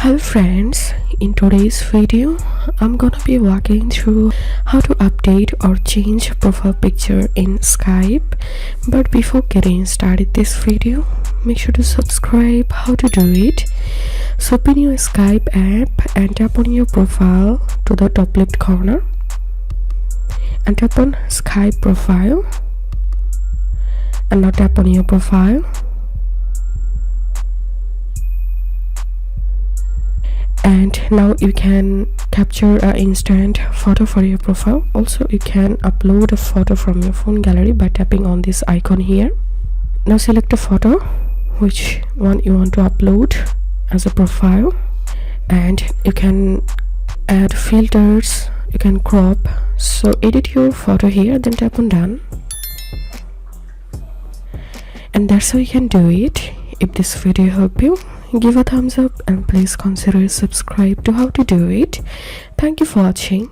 Hello friends, in today's video I'm gonna be walking through how to update or change profile picture in Skype. But before getting started this video, make sure to subscribe. How to do it: so open your Skype app and tap on your profile to the top left corner and tap on Skype profile, and now tap on your profile. And now you can capture an instant photo for your profile. Also, you can upload a photo from your phone gallery by tapping on this icon here. Now select a photo which one you want to upload as a profile, and you can add filters, you can crop. So edit your photo here, then tap on done, and that's how you can do it. If this video helped you, give a thumbs up and please consider subscribe to how to do it. Thank you for watching.